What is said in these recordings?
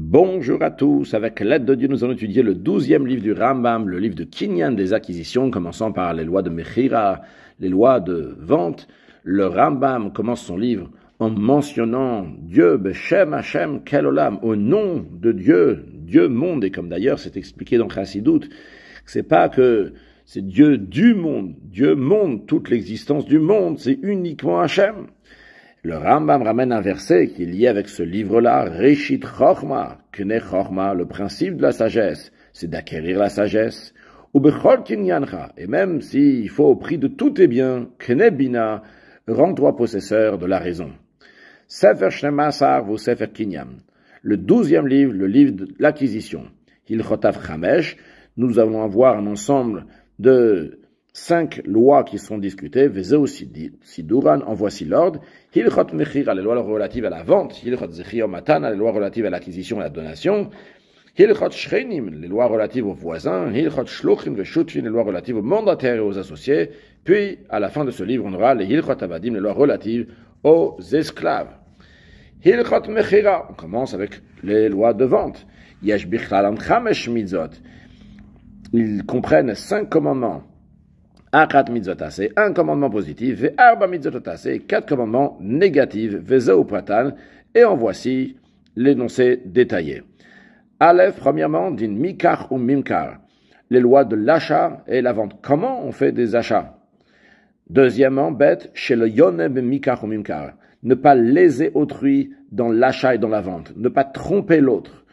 Bonjour à tous, avec l'aide de Dieu, nous allons étudier le 12e livre du Rambam, le livre de Kinyan des acquisitions, commençant par les lois de Mechira, les lois de vente. Le Rambam commence son livre en mentionnant Dieu, Beshem Hashem Kel Olam, au nom de Dieu, Dieu monde, et comme d'ailleurs c'est expliqué dans Chassidut, c'est pas que c'est Dieu du monde, Dieu monde, toute l'existence du monde, c'est uniquement Hashem. Le Rambam ramène un verset qui est lié avec ce livre-là, Reshit Chochma, Kne Chochma, le principe de la sagesse, c'est d'acquérir la sagesse. Ou Bechol Kinyancha, et même s'il faut au prix de tous tes biens, Kne Bina, rends-toi possesseur de la raison. Sefer Shnemasar ou Sefer Kinyan, le 12e livre, le livre de l'acquisition. Hilchotav Chamesh, nous allons avoir un ensemble de 5 lois qui sont discutées, Vezeu Siduran, en voici l'ordre, Hilchot Mechira, les lois relatives à la vente, Hilchot Zechir Matana, les lois relatives à l'acquisition et à la donation, Hilchot Shchenim, les lois relatives aux voisins, Hilchot Shluchim Veshutvin, les lois relatives aux mandataires et aux associés, puis, à la fin de ce livre, on aura les Hilchot Avadim, les lois relatives aux esclaves. Hilchot Mechira, on commence avec les lois de vente. Yesh Bichalam Chamesh Mitzot, ils comprennent 5 commandements. Akat mitzvotase, un commandement positif, ve arba mitzvotase, 4 commandements négatifs, vezeu pratan, et en voici l'énoncé détaillé. Aleph, premièrement, din mikar ou mimkar, les lois de l'achat et la vente. Comment on fait des achats? Deuxièmement, bet, chez le yoneb mikar ou mimkar, ne pas léser autrui dans l'achat et dans la vente, ne pas tromper l'autre.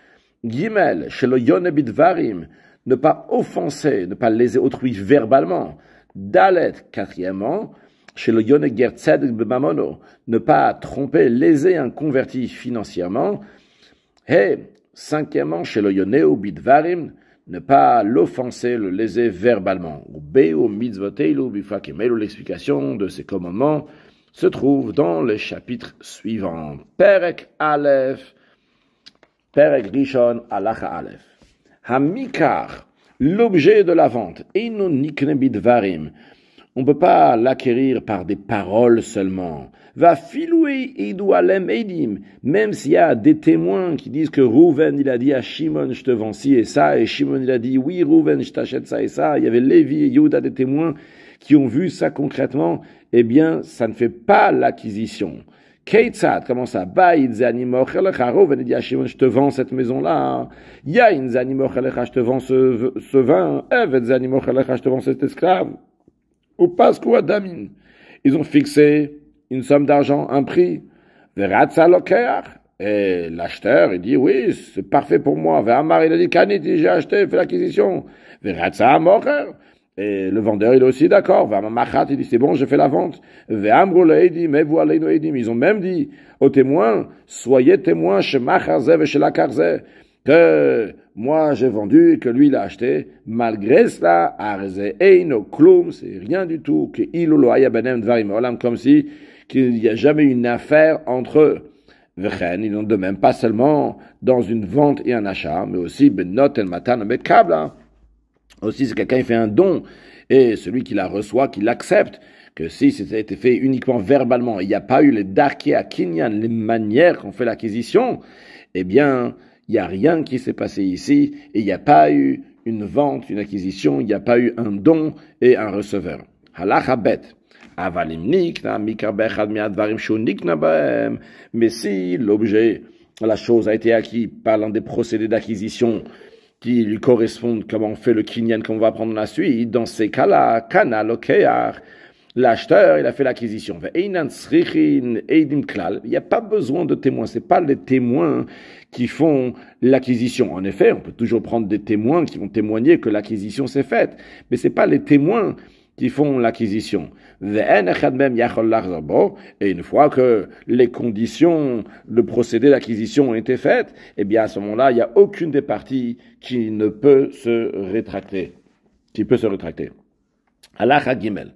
Gimel, chez le yoneb idvarim, ne pas offenser, ne pas léser autrui verbalement. Dalet, quatrièmement, chez le Yoneger Tzedek B'Mamono, ne pas tromper, léser un converti financièrement. Et cinquièmement, chez le Yoneu Bidvarim, ne pas l'offenser, le léser verbalement. Beu Mitzvoteilu Bifakemelu, l'explication de ces commandements se trouve dans les chapitres suivants. Perek Aleph, Perek Rishon, Halacha Aleph. Hamikar, l'objet de la vente, on ne peut pas l'acquérir par des paroles seulement. Va filouer idoualem edim, même s'il y a des témoins qui disent que Rouven il a dit à Shimon je te vends ci et ça, et Shimon il a dit oui Rouven je t'achète ça et ça. Il y avait Lévi et Yehuda, des témoins qui ont vu ça concrètement. Eh bien, ça ne fait pas l'acquisition. Keitzad, comment ça? Baïd zanimochelecha, Rouven il dit à Shimon je te vends cette maison-là. Yain zanimochelecha, je te vends ce vin. Evet zanimochelecha, je te vends cet esclave. Ou Pasqua Damin. Ils ont fixé une somme d'argent, un prix. Veratza lokeach. Et l'acheteur, il dit, oui, c'est parfait pour moi. Ve'amar, il a dit, Kanit, j'ai acheté, fait l'acquisition. Veratza mocher. Et le vendeur, il est aussi d'accord. Ve'amachat, il dit, c'est bon, je fais la vente. Ve'amro le'edim, mevu aleinu edim. Ils ont même dit aux témoins, soyez témoins, shemacharze ve'shelakarze, que moi j'ai vendu et que lui il a acheté. Malgré cela, arze eino klum, c'est rien du tout, que ilolo haya benem dvarim olam, comme si qu'il n'y a jamais une affaire entre eux. Vechen, ils n'ont de même pas seulement dans une vente et un achat, mais aussi benot el matan bekabla. Aussi, si quelqu'un fait un don et celui qui la reçoit, qui l'accepte, que si c'était été fait uniquement verbalement, il n'y a pas eu les darké à kinyan, les manières qu'on fait l'acquisition, eh bien, il n'y a rien qui s'est passé ici, et il n'y a pas eu une vente, une acquisition, il n'y a pas eu un don et un receveur. Halacha bet. Avalim nikna, mikar bechad miadvarim shu nikna baem. Mais si l'objet, la chose a été acquis par l'un des procédés d'acquisition qui lui correspondent, comme on fait le kinyan qu'on va prendre la suite, dans ces cas-là, kana lokeach, l'acheteur, il a fait l'acquisition. Il n'y a pas besoin de témoins. C'est pas les témoins qui font l'acquisition. En effet, on peut toujours prendre des témoins qui vont témoigner que l'acquisition s'est faite. Mais c'est pas les témoins qui font l'acquisition. Et une fois que les conditions, le procédé d'acquisition ont été faites, eh bien, à ce moment-là, il n'y a aucune des parties qui ne peut se rétracter. Halacha Gimel.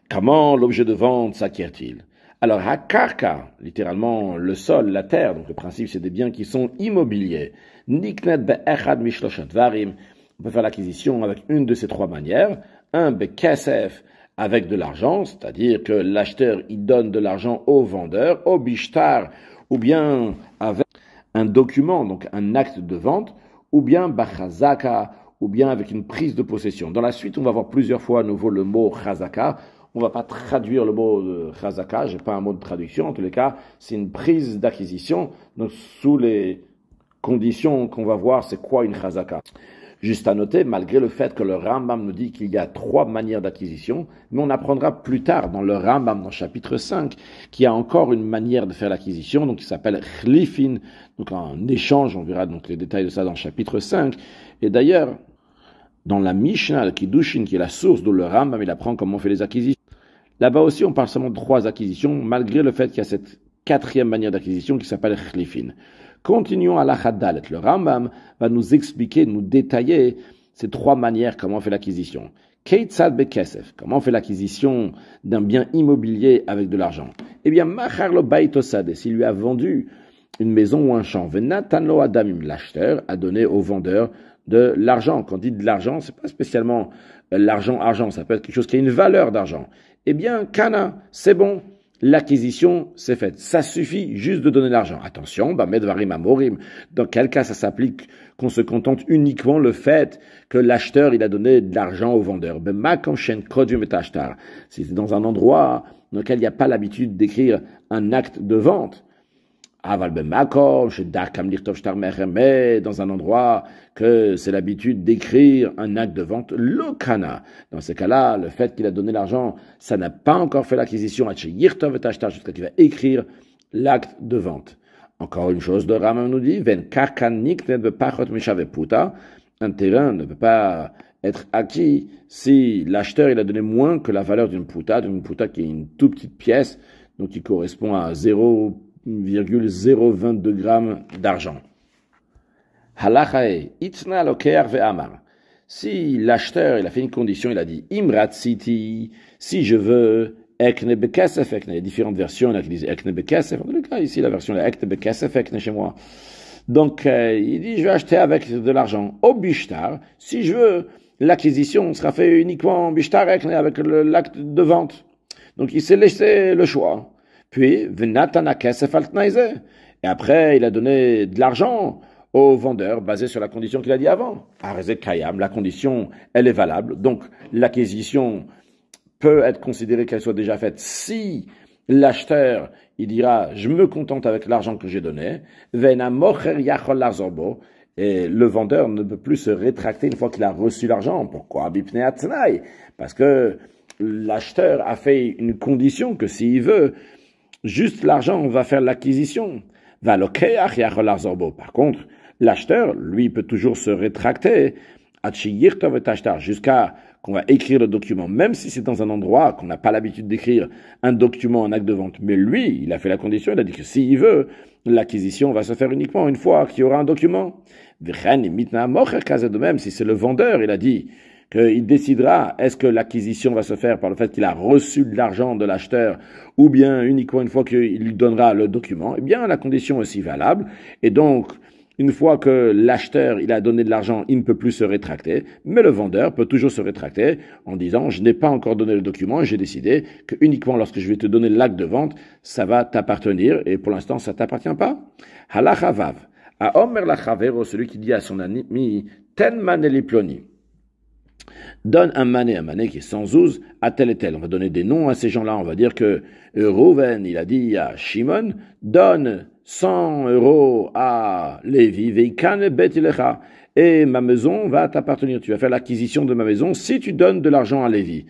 Comment l'objet de vente s'acquiert-il? Alors, hakarka, littéralement le sol, la terre, donc le principe c'est des biens qui sont immobiliers. Niknet be'echad mishloshat varim, on peut faire l'acquisition avec une de ces 3 manières. Un bekesef, avec de l'argent, c'est-à-dire que l'acheteur il donne de l'argent au vendeur, au bishtar, ou bien avec un document, donc un acte de vente, ou bien bachazaka, ou bien avec une prise de possession. Dans la suite, on va voir plusieurs fois à nouveau le mot chazaka. On ne va pas traduire le mot chazaka, je n'ai pas un mot de traduction. En tous les cas, c'est une prise d'acquisition. Donc, sous les conditions qu'on va voir, c'est quoi une chazaka. Juste à noter, malgré le fait que le Rambam nous dit qu'il y a 3 manières d'acquisition, mais on apprendra plus tard dans le Rambam, dans le chapitre 5, qu'il y a encore une manière de faire l'acquisition, donc qui s'appelle chlifin, donc un échange, on verra donc les détails de ça dans le chapitre 5. Et d'ailleurs, dans la Mishnah, le Kiddushin, qui est la source d'où le Rambam, il apprend comment on fait les acquisitions. Là-bas aussi, on parle seulement de 3 acquisitions, malgré le fait qu'il y a cette 4e manière d'acquisition qui s'appelle chlifin. Continuons à la Chadalet. Le Rambam va nous expliquer, nous détailler ces 3 manières comment on fait l'acquisition. Keitzad bekesef, comment on fait l'acquisition d'un bien immobilier avec de l'argent. Eh bien, machar lo baitosade, s'il lui a vendu une maison ou un champ, venatan lo adamim, l'acheteur a donné au vendeur de l'argent. Quand on dit de l'argent, c'est pas spécialement l'argent, ça peut être quelque chose qui a une valeur d'argent. Eh bien, kana, c'est bon. L'acquisition, c'est faite. Ça suffit juste de donner l'argent. Attention, medvarim amorim. Dans quel cas ça s'applique qu'on se contente uniquement le fait que l'acheteur, il a donné de l'argent au vendeur. Si c'est dans un endroit dans lequel il n'y a pas l'habitude d'écrire un acte de vente. Mais dans un endroit que c'est l'habitude d'écrire un acte de vente, lokana. Dans ce cas-là, le fait qu'il a donné l'argent, ça n'a pas encore fait l'acquisition, jusqu'à qu'il va écrire l'acte de vente. Encore une chose, de Rambam nous dit, un terrain ne peut pas être acquis si l'acheteur il a donné moins que la valeur d'une puta qui est une toute petite pièce, donc qui correspond à 0,022 grammes d'argent. Halachae, itna loker ve'amar. Si l'acheteur, il a fait une condition, il a dit, imrat siti, si je veux, ekne bekesef ekne. Il y a différentes versions, il y en a qui disent ekne bekesef. En tout cas, ici, la version est ekne bekesef ekne chez moi. Donc, il dit, je vais acheter avec de l'argent. Au bishtar, si je veux, l'acquisition sera faite uniquement bishtar ekne, avec l'acte de vente. Donc, il s'est laissé le choix. Puis, venatana kesef altnaise. Et après, il a donné de l'argent au vendeur basé sur la condition qu'il a dit avant. Arezek kayam, la condition, elle est valable. Donc, l'acquisition peut être considérée qu'elle soit déjà faite si l'acheteur, il dira, je me contente avec l'argent que j'ai donné. Vena mocher yachol lazorbo. Et le vendeur ne peut plus se rétracter une fois qu'il a reçu l'argent. Pourquoi? Bipnei atznai. Parce que l'acheteur a fait une condition que s'il veut, juste l'argent, on va faire l'acquisition. Par contre, l'acheteur, lui, peut toujours se rétracter jusqu'à qu'on va écrire le document, même si c'est dans un endroit qu'on n'a pas l'habitude d'écrire un document, un acte de vente. Mais lui, il a fait la condition, il a dit que s'il veut, l'acquisition va se faire uniquement une fois qu'il y aura un document. De même, si c'est le vendeur, il a dit qu'il décidera est-ce que l'acquisition va se faire par le fait qu'il a reçu de l'argent de l'acheteur ou bien uniquement une fois qu'il lui donnera le document, eh bien la condition est aussi valable. Et donc, une fois que l'acheteur il a donné de l'argent, il ne peut plus se rétracter, mais le vendeur peut toujours se rétracter en disant je n'ai pas encore donné le document, j'ai décidé que uniquement lorsque je vais te donner l'acte de vente, ça va t'appartenir et pour l'instant ça t'appartient pas. Halachavav. A Omer lachavero, celui qui dit à son ami ten maneli ploni. Donne un mané qui est sans ouz à tel et tel. On va donner des noms à ces gens-là. On va dire que Reuven, il a dit à Shimon, donne 100 € à Lévi, veikane betilecha, et ma maison va t'appartenir. Tu vas faire l'acquisition de ma maison si tu donnes de l'argent à Lévi.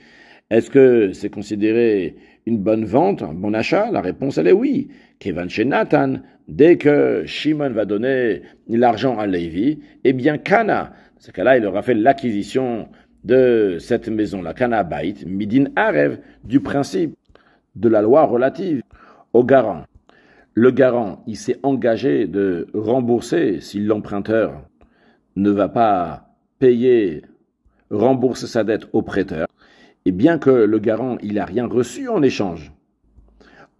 Est-ce que c'est considéré une bonne vente, un bon achat? La réponse, elle est oui. Kevan chez Nathan, dès que Shimon va donner l'argent à Lévi, eh bien, Kana, dans ce cas-là, il aura fait l'acquisition de cette maison, la Kana Bait, Midin Arev, du principe de la loi relative au garant. Le garant, il s'est engagé de rembourser si l'emprunteur ne va pas rembourser sa dette au prêteur. Et bien que le garant, il n'a rien reçu en échange,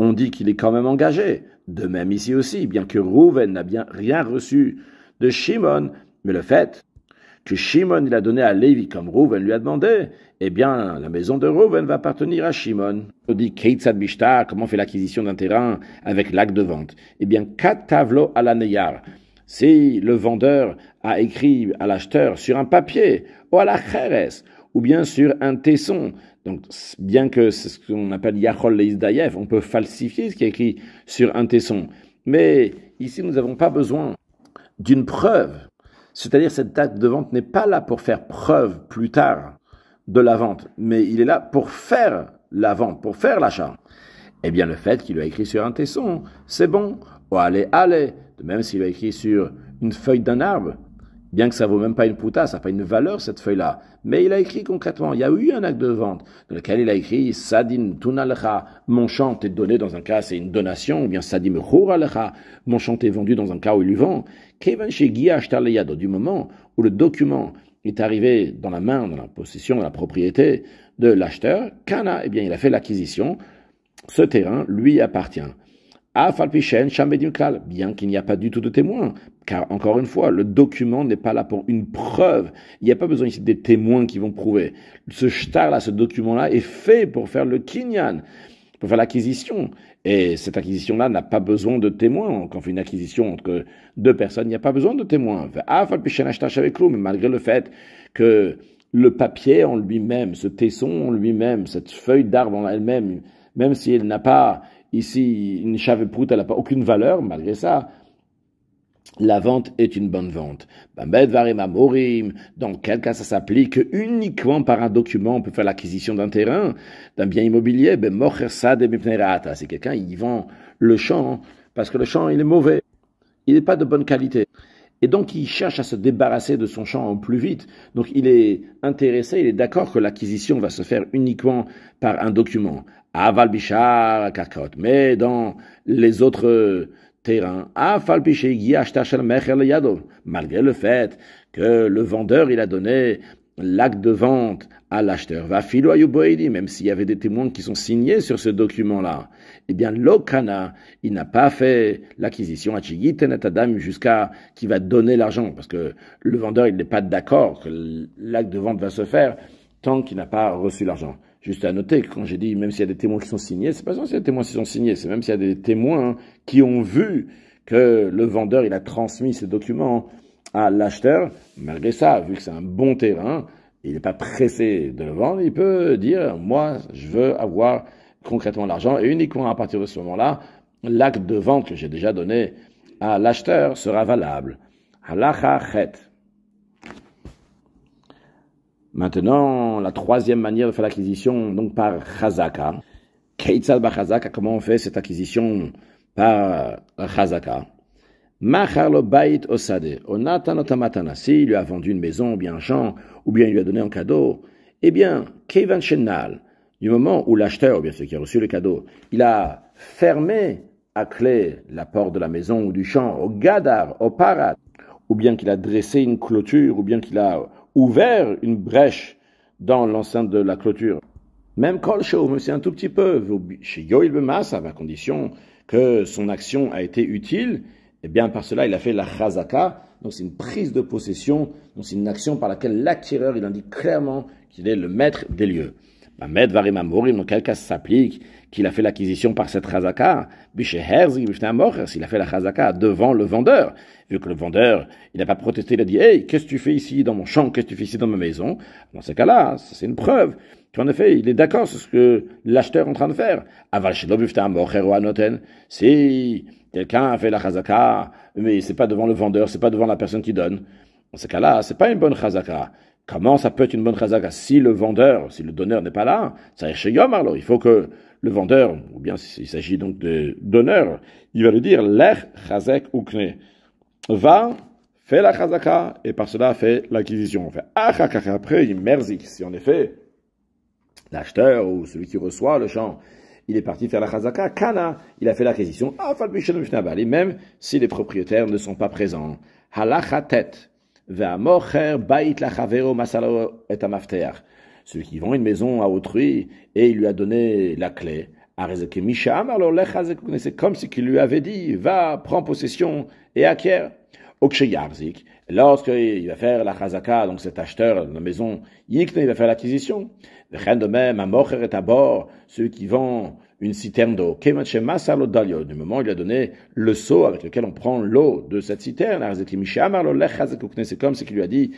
on dit qu'il est quand même engagé. De même ici aussi, bien que Reuven n'a bien rien reçu de Shimon, mais le fait que Shimon il a donné à Lévi comme Rouven lui a demandé, eh bien, la maison de Rouven va appartenir à Shimon. On dit Keitzad Bishtar, comment on fait l'acquisition d'un terrain avec l'acte de vente? Eh bien, Katavlo Alaneyar. Si le vendeur a écrit à l'acheteur sur un papier, ou à la Cheres, ou bien sur un tesson, donc bien que c'est ce qu'on appelle Yachol Leizdayev, on peut falsifier ce qui est écrit sur un tesson. Mais ici, nous n'avons pas besoin d'une preuve. C'est-à-dire cet acte de vente n'est pas là pour faire preuve plus tard de la vente, mais il est là pour faire la vente, pour faire l'achat. Eh bien, le fait qu'il a écrit sur un tesson, c'est bon. Ou allez, de même s'il a écrit sur une feuille d'un arbre, bien que ça vaut même pas une pouta, ça n'a pas une valeur cette feuille-là, mais il a écrit concrètement, il y a eu un acte de vente dans lequel il a écrit Sadin Tunalecha, mon champ t'est donné dans un cas c'est une donation, ou bien Sadim Chouralecha, mon champ t'est vendu dans un cas où il lui vend. Kevan Shegia Ashtaleyado, du moment où le document est arrivé dans la main, dans la possession, dans la propriété de l'acheteur, Kana, eh bien il a fait l'acquisition, ce terrain lui appartient. Bien qu'il n'y a pas du tout de témoin, car encore une fois, le document n'est pas là pour une preuve. Il n'y a pas besoin ici des témoins qui vont prouver. Ce shtar-là, ce document-là est fait pour faire le kinyan, pour faire l'acquisition. Et cette acquisition-là n'a pas besoin de témoins. Quand on fait une acquisition entre deux personnes, il n'y a pas besoin de témoins. Mais malgré le fait que le papier en lui-même, ce tesson en lui-même, cette feuille d'arbre en elle-même, même si elle n'a pas ici une chaveproute, elle n'a pas aucune valeur, malgré ça, la vente est une bonne vente. Dans quel cas ça s'applique uniquement par un document, on peut faire l'acquisition d'un terrain, d'un bien immobilier, c'est quelqu'un, il vend le champ, parce que le champ, il est mauvais, il n'est pas de bonne qualité. Et donc, il cherche à se débarrasser de son champ au plus vite. Donc, il est intéressé, il est d'accord que l'acquisition va se faire uniquement par un document. Aval Bishar Kakot. Mais dans les autres terrains, malgré le fait que le vendeur, il a donné l'acte de vente à l'acheteur, même s'il y avait des témoins qui sont signés sur ce document-là, eh bien, l'Okana, il n'a pas fait l'acquisition à Adam jusqu'à qui va donner l'argent, parce que le vendeur, il n'est pas d'accord que l'acte de vente va se faire tant qu'il n'a pas reçu l'argent. Juste à noter que quand j'ai dit, même s'il y a des témoins qui sont signés, c'est pas seulement s'il y a des témoins qui sont signés, c'est même s'il y a des témoins qui ont vu que le vendeur, il a transmis ces documents à l'acheteur. Malgré ça, vu que c'est un bon terrain, il n'est pas pressé de le vendre, il peut dire, moi, je veux avoir concrètement l'argent, et uniquement à partir de ce moment-là, l'acte de vente que j'ai déjà donné à l'acheteur sera valable. Halacha chet. Maintenant, la troisième manière de faire l'acquisition, donc par chazaka. Keitzad ba chazaka, comment on fait cette acquisition par chazaka? Machar lo bait osade, onatan otamatana. S'il lui a vendu une maison, ou bien un champ, ou bien il lui a donné un cadeau, eh bien, kevan shenal, du moment où l'acheteur, ou bien celui qui a reçu le cadeau, il a fermé à clé la porte de la maison ou du champ, au gadar, au parat, ou bien qu'il a dressé une clôture, ou bien qu'il a ouvert une brèche dans l'enceinte de la clôture. Même kol show, mais c'est un tout petit peu, chez Yoil Bemasa, à condition que son action a été utile, eh bien, par cela, il a fait la chazaka, donc c'est une prise de possession, donc c'est une action par laquelle l'acquéreur, il indique clairement qu'il est le maître des lieux. Mamed Varima Morim, dans quel cas ça s'applique qu'il a fait l'acquisition par cette chazaka, s'il a fait la chazaka devant le vendeur, vu que le vendeur, il n'a pas protesté, il a dit, hey, qu'est-ce que tu fais ici dans mon champ, qu'est-ce que tu fais ici dans ma maison? Dans ce cas-là, c'est une preuve qu'en effet, il est d'accord sur ce que l'acheteur est en train de faire. Si quelqu'un a fait la chazaka, mais c'est pas devant le vendeur, c'est pas devant la personne qui donne, dans ce cas-là, c'est pas une bonne chazaka. Comment ça peut être une bonne chazaka si le vendeur, si le donneur n'est pas là? Ça chez Yom, alors il faut que le vendeur, ou bien s'il s'agit donc de donneur, il va lui dire l'ech chazek ukne. Va, fait la chazaka, et par cela fait l'acquisition. On fait après, il merzik. Si en effet, l'acheteur ou celui qui reçoit le champ, il est parti faire la chazaka, kana, il a fait l'acquisition, même si les propriétaires ne sont pas présents. Halachatet. Celui qui vend une maison à autrui et il lui a donné la clé. C'est comme si qu'il lui avait dit, va, prends possession et acquiert. Oksheyarzik, lorsqu'il va faire la chazaka, donc cet acheteur de la maison, Yikne, il va faire l'acquisition. De même, à Mocher et à bord, ceux qui vendent une citerne d'eau. Kevan Shema Salo Dalio, du moment où il lui a donné le seau avec lequel on prend l'eau de cette citerne, c'est comme ce qu'il lui a dit,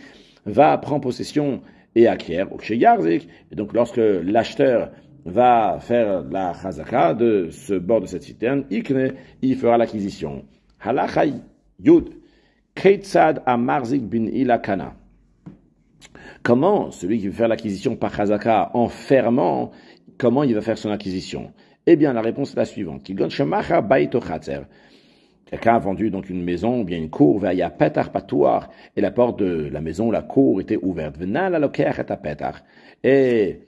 va, prends possession et acquiert. Oksheyarzik, et donc lorsque l'acheteur va faire la chazaka de ce bord de cette citerne, Yikne, il fera l'acquisition. Halachai Yud. Keitzad Amarzik bin Ilakana. Comment celui qui veut faire l'acquisition par chazaka en fermant, comment il va faire son acquisition? Eh bien, la réponse est la suivante. Quelqu'un a vendu donc une maison ou bien une cour, et la porte de la maison, la cour était ouverte. Et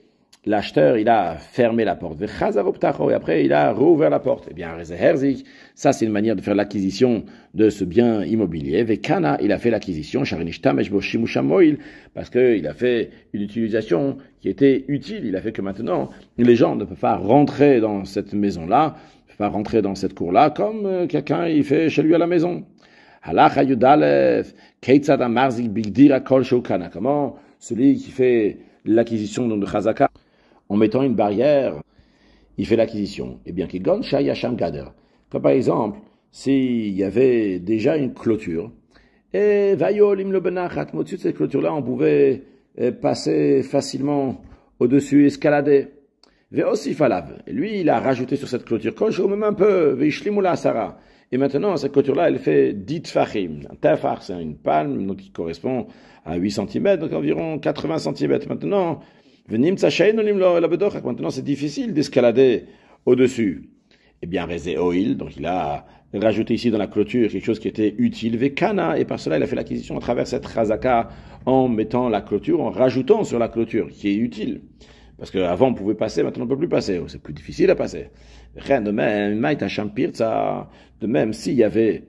l'acheteur, il a fermé la porte. Et après, il a rouvert la porte. Eh bien, ça, c'est une manière de faire l'acquisition de ce bien immobilier. Vekana, il a fait l'acquisition. Parce qu'il a fait une utilisation qui était utile. Il a fait que maintenant, les gens ne peuvent pas rentrer dans cette maison-là, ne peuvent pas rentrer dans cette cour-là, comme quelqu'un, il fait chez lui à la maison. Comment celui qui fait l'acquisition de Chazaka, en mettant une barrière, il fait l'acquisition. Eh bien, comme par exemple, s'il y avait déjà une clôture, et au-dessus de cette clôture-là, on pouvait passer facilement au-dessus, escalader. Et lui, il a rajouté sur cette clôture, même un peu, et maintenant, cette clôture-là, elle fait 10 tfachim. Un tefach, c'est une palme, donc qui correspond à 8 cm, donc environ 80 cm. Maintenant, c'est difficile d'escalader au-dessus. Eh bien, Rezé Oil, donc il a rajouté ici dans la clôture quelque chose qui était utile, Vekana, et par cela il a fait l'acquisition à travers cette Chazaka en mettant la clôture, en rajoutant sur la clôture, qui est utile. Parce qu'avant on pouvait passer, maintenant on ne peut plus passer, c'est plus difficile à passer. De même, s'il y avait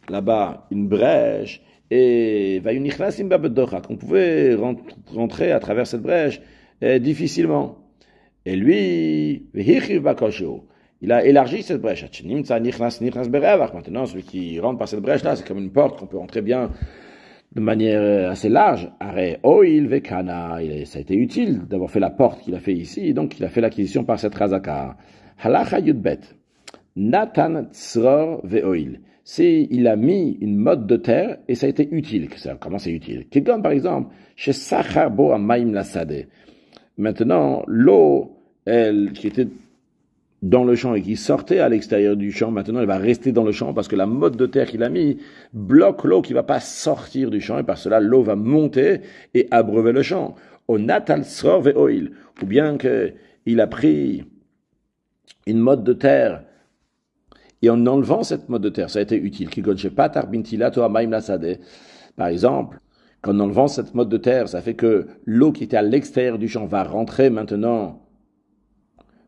là-bas une brèche, et qu'on pouvait rentrer à travers cette brèche difficilement. Et lui, il a élargi cette brèche. Maintenant, celui qui rentre par cette brèche-là, c'est comme une porte qu'on peut entrer bien de manière assez large. Ça a été utile d'avoir fait la porte qu'il a fait ici, donc il a fait l'acquisition par cette razaka. Halacha yudbet. Natan tzror ve'oil. Il a mis une motte de terre et ça a été utile. Comment c'est utile? Kegon, par exemple, chez Sachar bo amayim lasade. Maintenant, l'eau, elle, qui était dans le champ et qui sortait à l'extérieur du champ, maintenant elle va rester dans le champ parce que la motte de terre qu'il a mis bloque l'eau qui va pas sortir du champ et par cela l'eau va monter et abreuver le champ. Au natal sror ve'oil. Ou bien qu'il a pris une motte de terre et en enlevant cette motte de terre, ça a été utile. Par exemple, qu'en enlevant cette motte de terre, ça fait que l'eau qui était à l'extérieur du champ va rentrer maintenant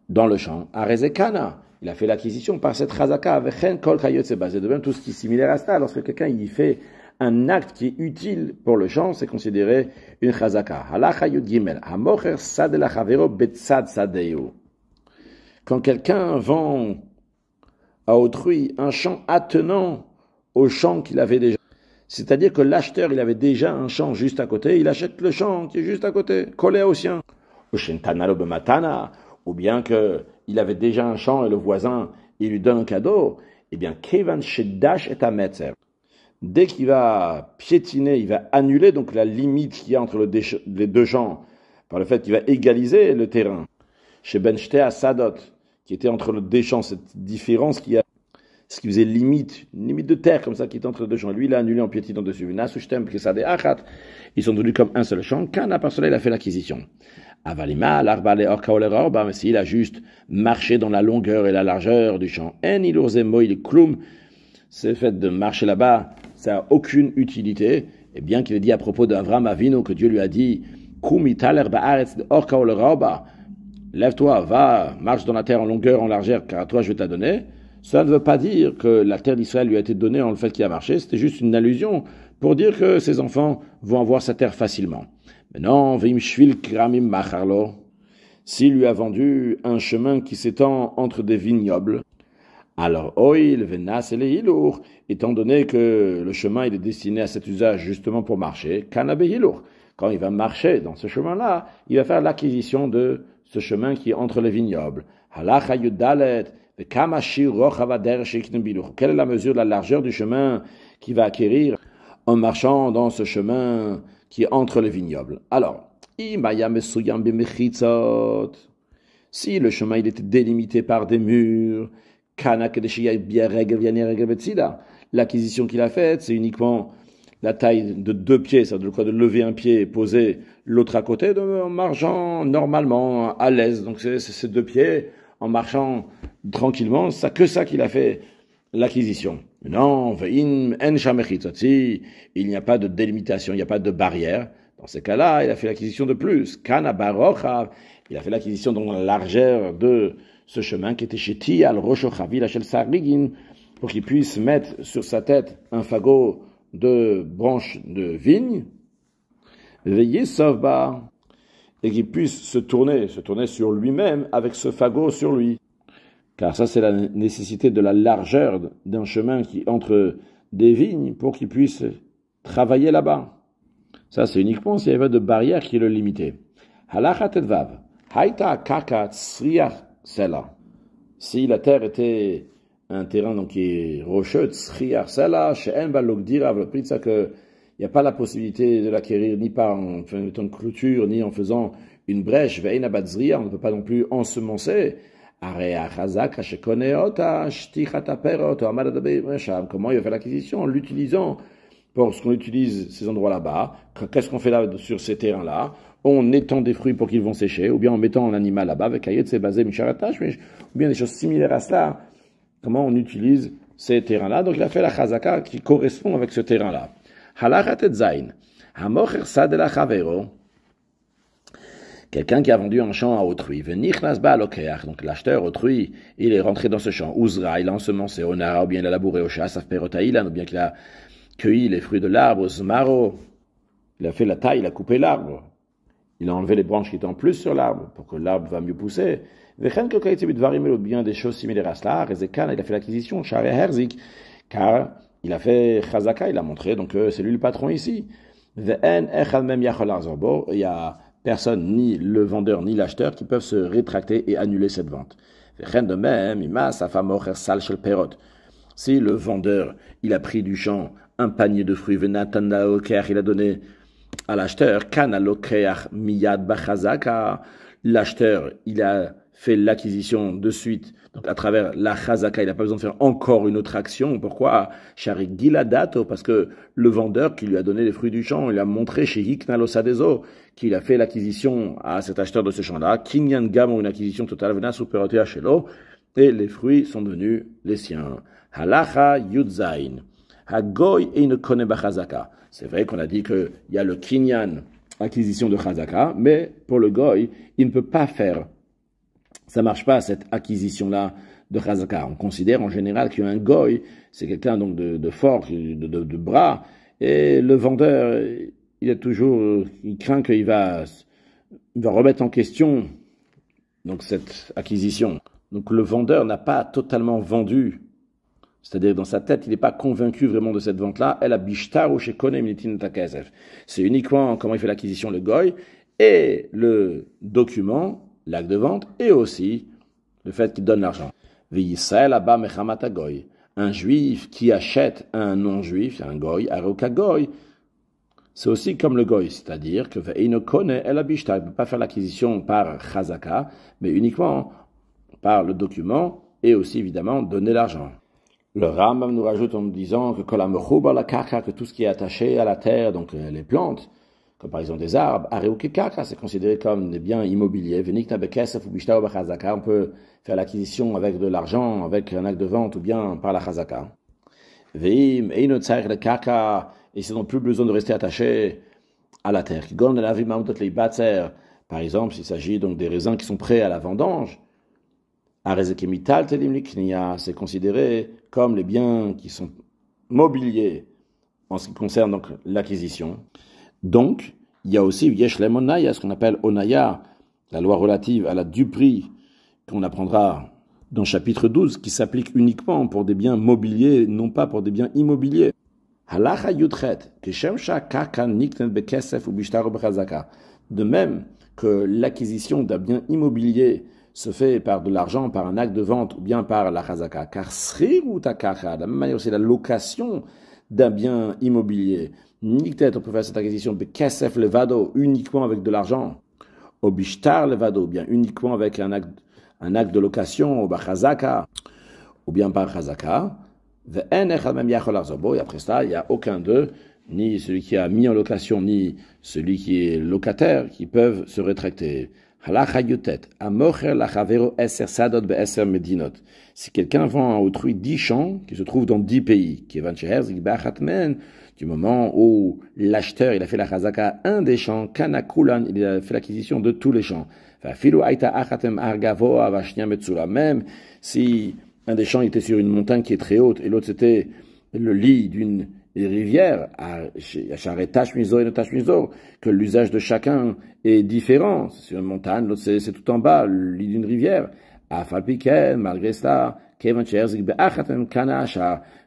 dans le champ. Arezekana, il a fait l'acquisition par cette chazaka. De même, tout ce qui est similaire à ça, lorsque quelqu'un y fait un acte qui est utile pour le champ, c'est considéré une chazaka. Quand quelqu'un vend à autrui un champ attenant au champ qu'il avait déjà, c'est-à-dire que l'acheteur, il avait déjà un champ juste à côté, il achète le champ qui est juste à côté, collé au sien. Ou bien qu'il avait déjà un champ et le voisin, il lui donne un cadeau, eh bien, Kevan Shedash et Ametzer. Dès qu'il va piétiner, il va annuler donc la limite qu'il y a entre les deux champs, par le fait qu'il va égaliser le terrain. Chez Benchtea Sadot, qui était entre les deux champs, cette différence qu'il y a, ce qui faisait une limite de terre comme ça qui était entre les deux champs. Lui, il a annulé en piétinant dessus. Ils sont devenus comme un seul champ. Kana, par cela, il a fait l'acquisition. Avalima, l'arbale orka mais s'il a juste marché dans la longueur et la largeur du champ, c'est le fait de marcher là-bas, ça n'a aucune utilité. Et bien qu'il ait dit à propos d'Avram Avinu que Dieu lui a dit, lève-toi, va, marche dans la terre en longueur, en largeur, car à toi je vais te donner. Cela ne veut pas dire que la terre d'Israël lui a été donnée en le fait qu'il a marché, c'était juste une allusion pour dire que ses enfants vont avoir sa terre facilement. Maintenant, s'il lui a vendu un chemin qui s'étend entre des vignobles, Alors, oil, venas et les hilour, étant donné que le chemin il est destiné à cet usage justement pour marcher, kanabe hilour. Quand il va marcher dans ce chemin-là, il va faire l'acquisition de ce chemin qui est entre les vignobles. Halacha yudalet, vekamashir rochavader sheknubiluch. Quelle est la mesure de la largeur du chemin qu'il va acquérir en marchant dans ce chemin qui est entre les vignobles? Alors, si le chemin il était délimité par des murs, l'acquisition qu'il a faite, c'est uniquement la taille de 2 pieds, ça veut dire quoi, de lever un pied et poser l'autre à côté, en marchant normalement, à l'aise. Donc c'est ces 2 pieds, en marchant tranquillement, c'est que ça qu'il a fait l'acquisition. Non, il n'y a pas de délimitation, il n'y a pas de barrière. Dans ces cas-là, il a fait l'acquisition de plus. Kana barocha, il a fait l'acquisition dans la largeur de ce chemin qui était chez Tial Rochochavi, la Shel Sarigin, pour qu'il puisse mettre sur sa tête un fagot de branches de vigne, veiller Savba, et qu'il puisse se tourner sur lui-même avec ce fagot sur lui. Car ça, c'est la nécessité de la largeur d'un chemin qui entre des vignes pour qu'il puisse travailler là-bas. Ça, c'est uniquement s'il y avait de barrières qui le limitaient. Halachat etvav, haïta kaka tsriach sela. Si la terre était un terrain donc qui est rocheux, tsriach sela, she'en balogdira v'pritza que il n'y a pas la possibilité de l'acquérir ni par en faisant une clôture ni en faisant une brèche. Ve'ena batzria, on ne peut pas non plus ensemencer. Comment il va faire l'acquisition? En l'utilisant pour ce qu'on utilise ces endroits là-bas. Qu'est-ce qu'on fait là sur ces terrains-là? On étend des fruits pour qu'ils vont sécher, ou bien en mettant un animal là-bas avec basé Micharatash, ou bien des choses similaires à cela. Comment on utilise ces terrains-là? Donc il a fait la chazaka qui correspond avec ce terrain-là. Halachat zain. Hamocher sadela chavero. Quelqu'un qui a vendu un champ à autrui, donc l'acheteur autrui, il est rentré dans ce champ, Uzra, il a ensemencé, Onara, ou bien il a labouré au chasse, Afperotaïlan, ou bien qu'il a cueilli les fruits de l'arbre, Zmaro, il a fait la taille, il a coupé l'arbre, il a enlevé les branches qui étaient en plus sur l'arbre, pour que l'arbre va mieux pousser, ou bien des choses similaires à cela, Rezekan, il a fait l'acquisition, Share Herzik, car il a fait Chazaka, il a montré, donc c'est lui le patron ici, il y a personne, ni le vendeur, ni l'acheteur, qui peuvent se rétracter et annuler cette vente. De même, si le vendeur, il a pris du champ un panier de fruits, il a donné à l'acheteur, l'acheteur, il a fait l'acquisition de suite, donc à travers la chazaka, il n'a pas besoin de faire encore une autre action. Pourquoi? Parce que le vendeur qui lui a donné les fruits du champ, il a montré chez Hiknalosadezo qu'il a fait l'acquisition à cet acheteur de ce champ-là, Kinyan Gam, une acquisition totale, Venas Superotea Shelo, et les fruits sont devenus les siens. Halacha Yudzain. Hagoy et ne connaît pas chazaka. C'est vrai qu'on a dit qu'il y a le Kinyan, acquisition de chazaka, mais pour le Goy, il ne peut pas faire. Ça marche pas, cette acquisition-là de chazaka. On considère en général qu'un goy, c'est quelqu'un donc de fort, de bras, et le vendeur, il craint qu'il va remettre en question donc cette acquisition. Donc le vendeur n'a pas totalement vendu, c'est-à-dire dans sa tête, il n'est pas convaincu vraiment de cette vente-là. Elle a bishtar ou chez c'est uniquement comment il fait l'acquisition le goy et le document, l'acte de vente, et aussi le fait qu'il donne l'argent. Un juif qui achète un non-juif, un goy, aroka goy, c'est aussi comme le goy, c'est-à-dire que il ne connaît el abishta, il ne peut pas faire l'acquisition par chazaka, mais uniquement par le document et aussi évidemment donner l'argent. Le Rambam nous rajoute en nous disant que que tout ce qui est attaché à la terre, donc les plantes, comme par exemple des arbres, c'est considéré comme des biens immobiliers. On peut faire l'acquisition avec de l'argent, avec un acte de vente ou bien par la chazaka. Et ils n'ont plus besoin de rester attachés à la terre. Par exemple, s'il s'agit donc des raisins qui sont prêts à la vendange, c'est considéré comme les biens qui sont mobiliers en ce qui concerne donc l'acquisition. Donc, il y a aussi Yeshlem Onaya, ce qu'on appelle Onaya, la loi relative à la duperie qu'on apprendra dans chapitre 12, qui s'applique uniquement pour des biens mobiliers, non pas pour des biens immobiliers. Halacha yudchet, keshemsha karka niknet bekesef ou bishtar ou bechazaka. De même que l'acquisition d'un bien immobilier se fait par de l'argent, par un acte de vente ou bien par la chazaka. Car srir ou takaka, de la même manière c'est la location d'un bien immobilier. Niktet, on peut faire cette acquisition bekesef levado, uniquement avec de l'argent. Ou bishtar levado, bien uniquement avec un acte de location, ou bachazaka, ou bien par chazaka. Et après ça, il n'y a aucun d'eux, ni celui qui a mis en location, ni celui qui est locataire, qui peuvent se rétracter. Si quelqu'un vend à autrui 10 champs qui se trouvent dans 10 pays, du moment où l'acheteur il a fait la chazaka un des champs, kanakulan, il a fait l'acquisition de tous les champs. Même si un des champs était sur une montagne qui est très haute et l'autre c'était le lit d'une rivière, que l'usage de chacun est différent. C'est sur une montagne, l'autre c'est tout en bas, le lit d'une rivière. Malgré cela,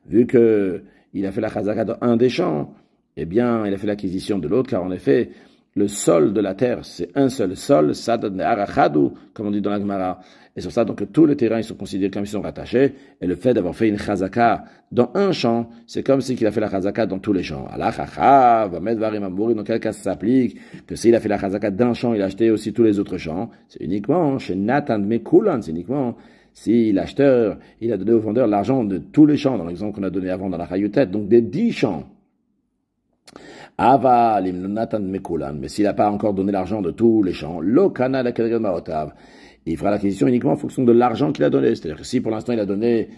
vu que il a fait la chazaka dans un des champs, eh bien, il a fait l'acquisition de l'autre, car en effet, le sol de la terre, c'est un seul sol, comme on dit dans la Gemara. Et sur ça, donc, tous les terrains, ils sont considérés comme ils sont rattachés. Et le fait d'avoir fait une chazaka dans un champ, c'est comme s'il a fait la chazaka dans tous les champs. Dans quel cas ça s'applique que s'il a fait la chazaka d'un champ, il a acheté aussi tous les autres champs. C'est uniquement chez Nathan Mekulan, c'est uniquement si l'acheteur, il a donné au vendeur l'argent de tous les champs, dans l'exemple qu'on a donné avant dans la Chayutet, donc des 10 champs. Mais s'il n'a pas encore donné l'argent de tous les champs, il fera l'acquisition uniquement en fonction de l'argent qu'il a donné. C'est-à-dire que si pour l'instant il a donné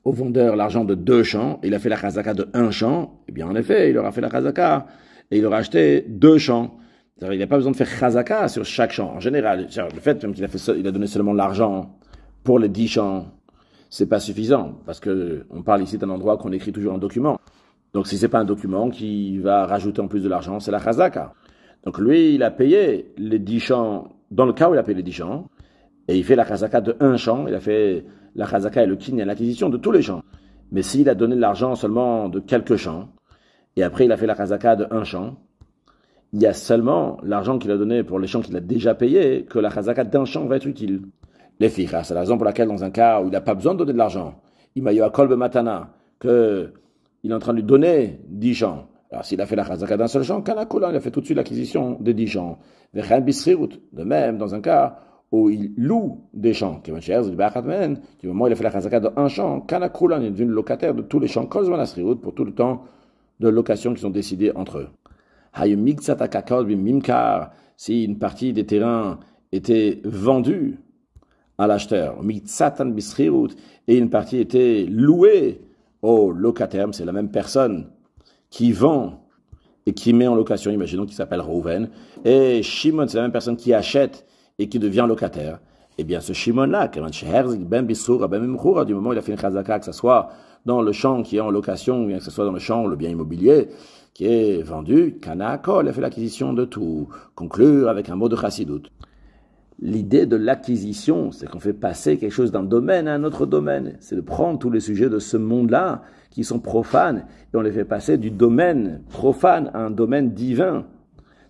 au vendeur l'argent de 2 champs, et il a fait la chazaka de 1 champ, eh bien en effet, il aura fait la chazaka et il aura acheté 2 champs. C'est-à-dire il n'a pas besoin de faire chazaka sur chaque champ. En général, le fait même qu'il a donné seulement l'argent pour les 10 champs, c'est pas suffisant, parce que on parle ici d'un endroit qu'on écrit toujours un document. Donc si c'est pas un document qui va rajouter en plus de l'argent, c'est la chazaka. Donc lui, il a payé les 10 champs, dans le cas où il a payé les 10 champs, et il fait la chazaka de 1 champ, il a fait la chazaka et le kinyan, l'acquisition de tous les champs. Mais s'il a donné l'argent seulement de quelques champs, et après il a fait la chazaka de 1 champ, il y a seulement l'argent qu'il a donné pour les champs qu'il a déjà payés, que la chazaka d'un champ va être utile. Les filles, c'est la raison pour laquelle dans un cas où il n'a pas besoin de donner de l'argent, il m'a eu à kolbe matana, que il est en train de lui donner 10 champs. Alors s'il a fait la chazaka d'un seul champ, kanakulan, il a fait tout de suite l'acquisition des 10 champs. De même, dans un cas où il loue des champs, du moment où il a fait la chazaka d'un champ, kanakulan, il est devenu locataire de tous les champs, pour tout le temps de location qui sont décidés entre eux. Si une partie des terrains était vendue à l'acheteur, et une partie était louée au locataire, c'est la même personne qui vend et qui met en location, imaginons qu'il s'appelle Reuven, et Shimon, c'est la même personne qui achète et qui devient locataire. Eh bien, ce Shimon-là, du moment où il a fait une chazaka, que ce soit dans le champ qui est en location, ou bien que ce soit dans le champ, le bien immobilier, qui est vendu, Kanako, il a fait l'acquisition de tout. Conclure avec un mot de chassidut. L'idée de l'acquisition, c'est qu'on fait passer quelque chose d'un domaine à un autre domaine. C'est de prendre tous les sujets de ce monde-là, qui sont profanes, et on les fait passer du domaine profane à un domaine divin.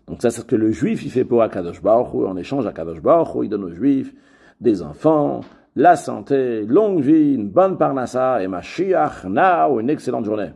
Donc ça, c'est ce que le juif, il fait pour Akadosh Baruch Hu. En échange, Akadosh Baruch Hu, il donne aux juifs des enfants, la santé, longue vie, une bonne parnassa, et Mashiach, now, une excellente journée.